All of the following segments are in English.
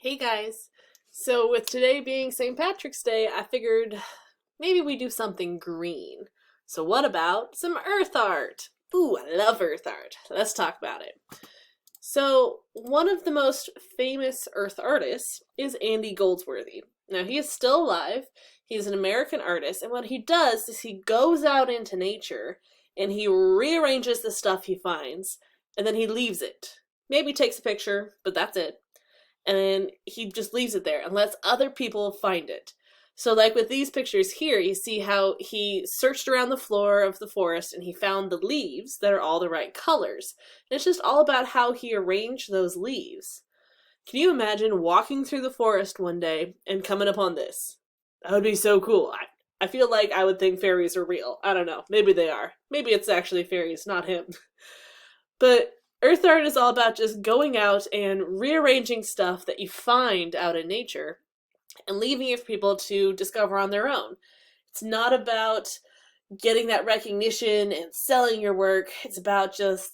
Hey guys! So with today being St. Patrick's Day, I figured maybe we do something green. So what about some earth art? Ooh, I love earth art. Let's talk about it. So one of the most famous earth artists is Andy Goldsworthy. Now he is still alive. He's an American artist, and what he does is he goes out into nature and he rearranges the stuff he finds, and then he leaves it. Maybe takes a picture, but that's it, and then he just leaves it there and lets other people find it. So like with these pictures here, you see how he searched around the floor of the forest and he found the leaves that are all the right colors. And it's just all about how he arranged those leaves. Can you imagine walking through the forest one day and coming upon this? That would be so cool. I feel like I would think fairies are real. I don't know. Maybe they are. Maybe it's actually fairies, not him. But earth art is all about just going out and rearranging stuff that you find out in nature and leaving it for people to discover on their own. It's not about getting that recognition and selling your work. It's about just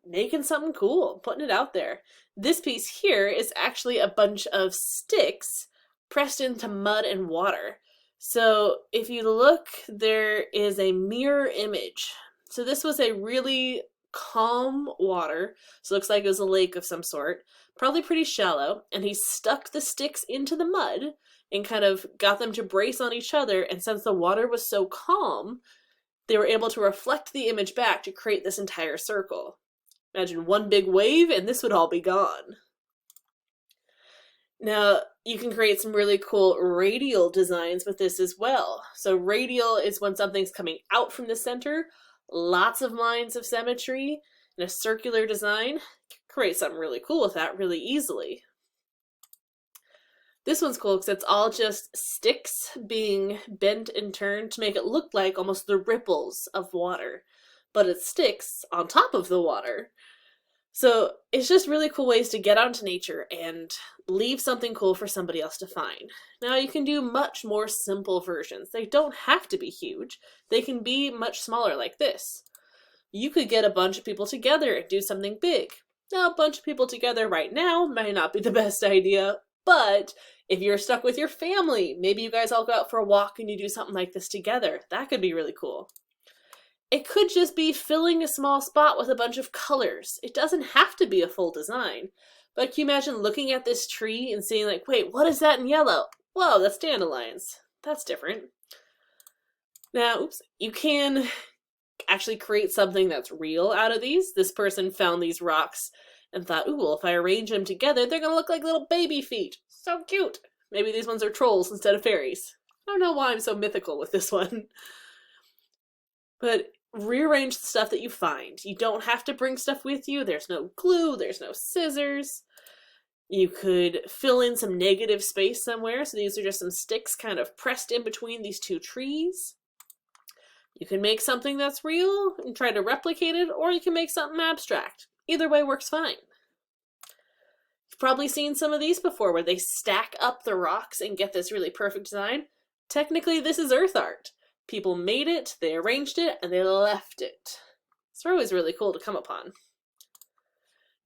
making something cool, putting it out there. This piece here is actually a bunch of sticks pressed into mud and water. So if you look, there is a mirror image. So this was a really calm water, so it looks like it was a lake of some sort, probably pretty shallow, and he stuck the sticks into the mud and kind of got them to brace on each other, and since the water was so calm, they were able to reflect the image back to create this entire circle. Imagine one big wave and this would all be gone. Now, you can create some really cool radial designs with this as well. So radial is when something's coming out from the center, lots of lines of symmetry, and a circular design. Create something really cool with that really easily. This one's cool because it's all just sticks being bent and turned to make it look like almost the ripples of water, but it's sticks on top of the water. So it's just really cool ways to get out into nature and leave something cool for somebody else to find. Now you can do much more simple versions. They don't have to be huge. They can be much smaller like this. You could get a bunch of people together and do something big. Now a bunch of people together right now might not be the best idea, but if you're stuck with your family, maybe you guys all go out for a walk and you do something like this together. That could be really cool. It could just be filling a small spot with a bunch of colors. It doesn't have to be a full design. But can you imagine looking at this tree and seeing like, wait, what is that in yellow? Whoa, that's dandelions. That's different. Now, oops, you can actually create something that's real out of these. This person found these rocks and thought, ooh, well, if I arrange them together, they're going to look like little baby feet. So cute. Maybe these ones are trolls instead of fairies. I don't know why I'm so mythical with this one. But rearrange the stuff that you find. You don't have to bring stuff with you. There's no glue, there's no scissors. You could fill in some negative space somewhere. So these are just some sticks kind of pressed in between these two trees. You can make something that's real and try to replicate it, or you can make something abstract. Either way works fine. You've probably seen some of these before where they stack up the rocks and get this really perfect design. Technically, this is earth art. People made it, they arranged it, and they left it. It's always really cool to come upon.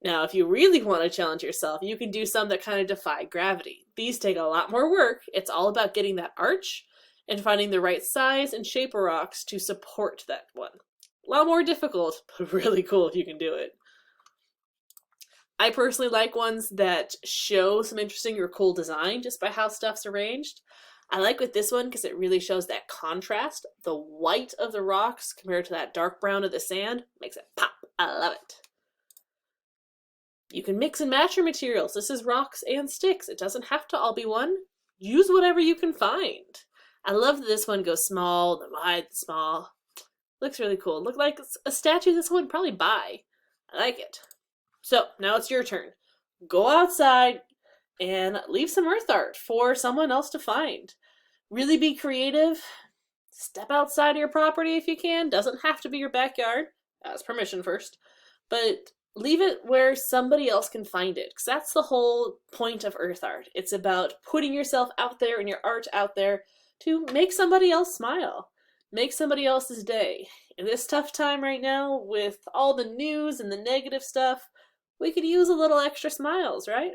Now, if you really want to challenge yourself, you can do some that kind of defy gravity. These take a lot more work. It's all about getting that arch and finding the right size and shape of rocks to support that one. A lot more difficult, but really cool if you can do it. I personally like ones that show some interesting or cool design just by how stuff's arranged. I like with this one because it really shows that contrast. The white of the rocks compared to that dark brown of the sand makes it pop. I love it. You can mix and match your materials. This is rocks and sticks. It doesn't have to all be one. Use whatever you can find. I love that this one goes small, the wide, the small. Looks really cool. Look like it's a statue that someone would probably buy. I like it. So now it's your turn. Go outside and leave some earth art for someone else to find. Really be creative. Step outside of your property if you can. Doesn't have to be your backyard. Ask permission first. But leave it where somebody else can find it. Because that's the whole point of earth art. It's about putting yourself out there and your art out there to make somebody else smile. Make somebody else's day. In this tough time right now, with all the news and the negative stuff, we could use a little extra smiles, right?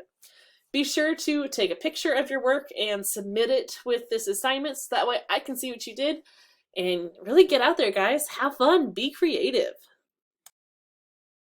Be sure to take a picture of your work and submit it with this assignment so that way I can see what you did. And really get out there, guys. Have fun. Be creative.